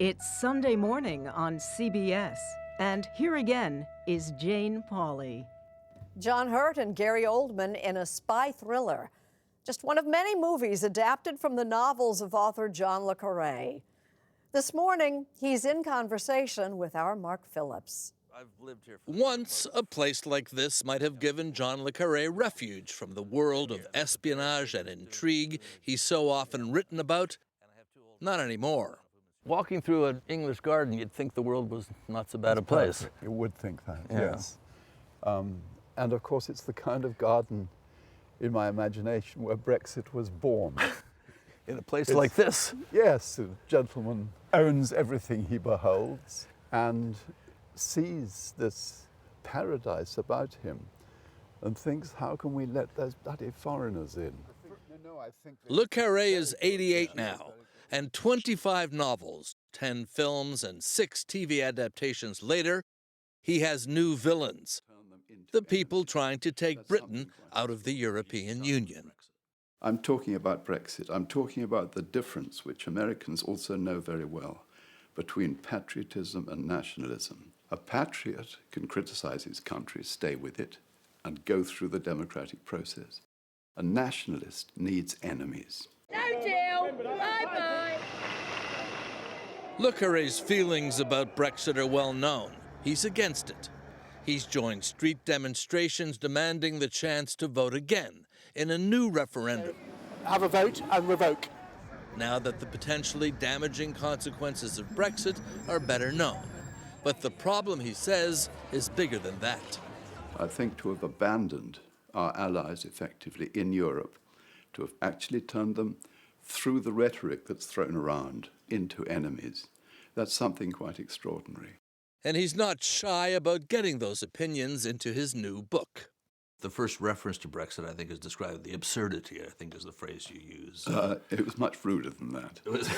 It's Sunday morning on CBS, and here again is Jane Pauley. John Hurt and Gary Oldman in a spy thriller. Just one of many movies adapted from the novels of author John le Carré. This morning, he's in conversation with our Mark Phillips. Once, a place like this might have given John le Carré refuge from the world of espionage and intrigue he's so often written about. Not anymore. Walking through an English garden, you'd think the world was not so bad a place. You would think that, Yeah. yes. And of course, it's the kind of garden in my imagination where Brexit was born. In a place like this. Yes, a gentleman owns everything he beholds and sees this paradise about him and thinks, how can we let those bloody foreigners in? Le Carré is 88 now, and 25 novels, 10 films, and 6 TV adaptations later, he has new villains. The people trying to take Britain out of the European Union. I'm talking about Brexit. I'm talking about the difference, which Americans also know very well, between patriotism and nationalism. A patriot can criticize his country, stay with it, and go through the democratic process. A nationalist needs enemies. No deal. Bye-bye. Le Carré's feelings about Brexit are well known. He's against it. He's joined street demonstrations demanding the chance to vote again in a new referendum. Have a vote and revoke. Now that the potentially damaging consequences of Brexit are better known. But the problem, he says, is bigger than that. I think to have abandoned our allies effectively in Europe, to have actually turned them through the rhetoric that's thrown around into enemies, that's something quite extraordinary. And he's not shy about getting those opinions into his new book. The first reference to Brexit, I think, is described the absurdity, I think is the phrase you use. It was much ruder than that. It was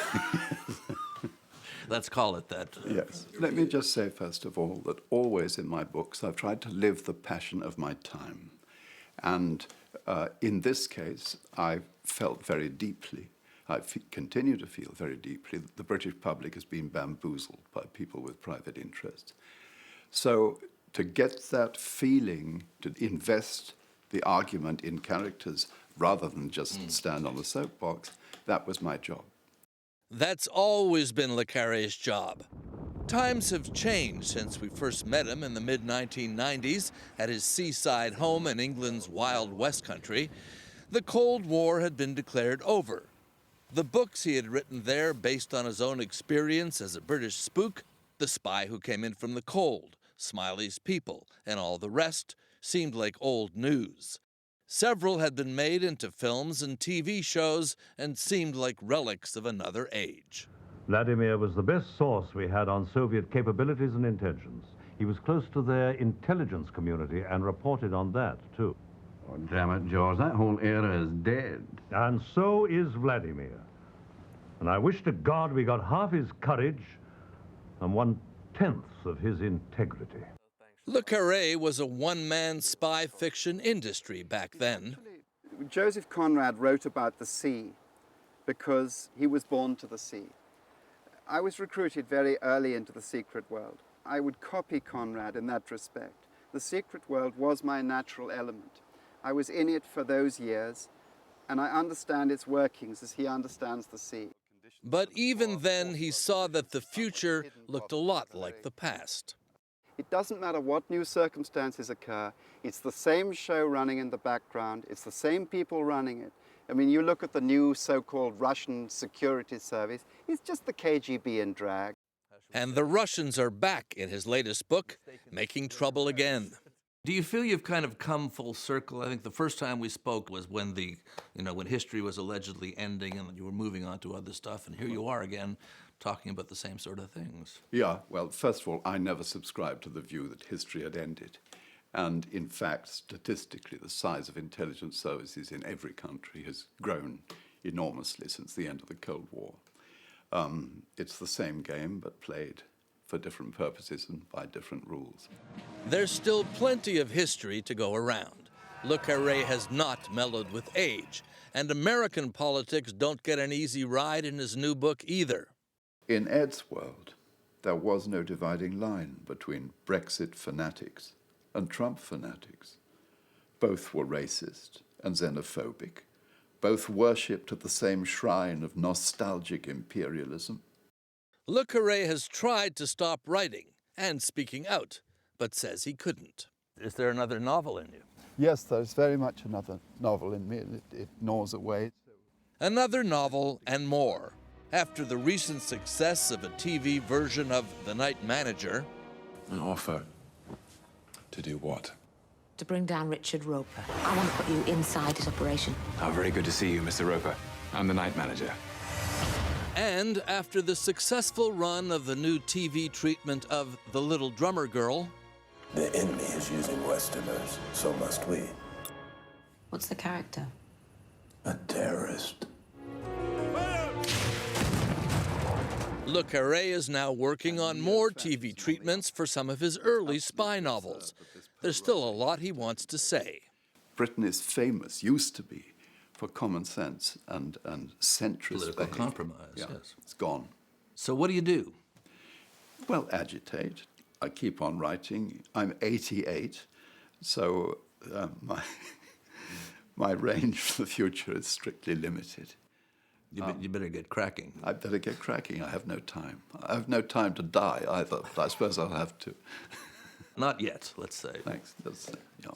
Let's call it that. Yes. Let me just say, first of all, that always in my books I've tried to live the passion of my time. And in this case, I felt very deeply, continue to feel very deeply, that the British public has been bamboozled by people with private interests. So to get that feeling, to invest the argument in characters rather than just stand on the soapbox, that was my job. That's always been Le Carré's job. Times have changed since we first met him in the mid-1990s at his seaside home in England's Wild West country. The Cold War had been declared over. The books he had written there, based on his own experience as a British spook, The Spy Who Came In From the Cold, Smiley's People, and all the rest, seemed like old news. Several had been made into films and TV shows and seemed like relics of another age. Vladimir was the best source we had on Soviet capabilities and intentions. He was close to their intelligence community and reported on that, too. Oh, damn it, George, that whole era is dead. And so is Vladimir. And I wish to God we got half his courage and 1/10 of his integrity. Le Carré was a one-man spy fiction industry back then. Joseph Conrad wrote about the sea because he was born to the sea. I was recruited very early into the secret world. I would copy Conrad in that respect. The secret world was my natural element. I was in it for those years, and I understand its workings as he understands the sea. But even then, he saw that the future looked a lot like the past. It doesn't matter what new circumstances occur. It's the same show running in the background. It's the same people running it. I mean, you look at the new so-called Russian security service, it's just the KGB in drag. And the Russians are back in his latest book, making trouble again. Do you feel you've kind of come full circle? I think the first time we spoke was when when history was allegedly ending and you were moving on to other stuff, and here you are again talking about the same sort of things. Yeah, well, first of all, I never subscribed to the view that history had ended. And in fact, statistically, the size of intelligence services in every country has grown enormously since the end of the Cold War. It's the same game, but played for different purposes and by different rules. There's still plenty of history to go around. Le Carré has not mellowed with age, and American politics don't get an easy ride in his new book either. In Ed's world, there was no dividing line between Brexit fanatics and Trump fanatics. Both were racist and xenophobic. Both worshipped at the same shrine of nostalgic imperialism. Le Carré has tried to stop writing and speaking out, but says he couldn't. Is there another novel in you? Yes, there's very much another novel in me. It gnaws away. Another novel and more. After the recent success of a TV version of The Night Manager, An offer to do what? To bring down Richard Roper. I want to put you inside his operation. Oh, very good to see you, Mr. Roper. I'm the night manager. and after the successful run of the new TV treatment of The Little Drummer Girl, the enemy is using Westerners, so must we. What's the character? A terrorist. Le Carré is now working on more TV treatments for some of his early spy novels. There's still a lot he wants to say. Britain is famous, used to be, for common sense and centrist Political behavior. compromise, yes. It's gone. So what do you do? Well, agitate. I keep on writing. I'm 88, so my range for the future is strictly limited. You better get cracking. I better get cracking. I have no time. I have no time to die either, but I suppose I'll have to. Not yet, let's say. Thanks. That's, yeah.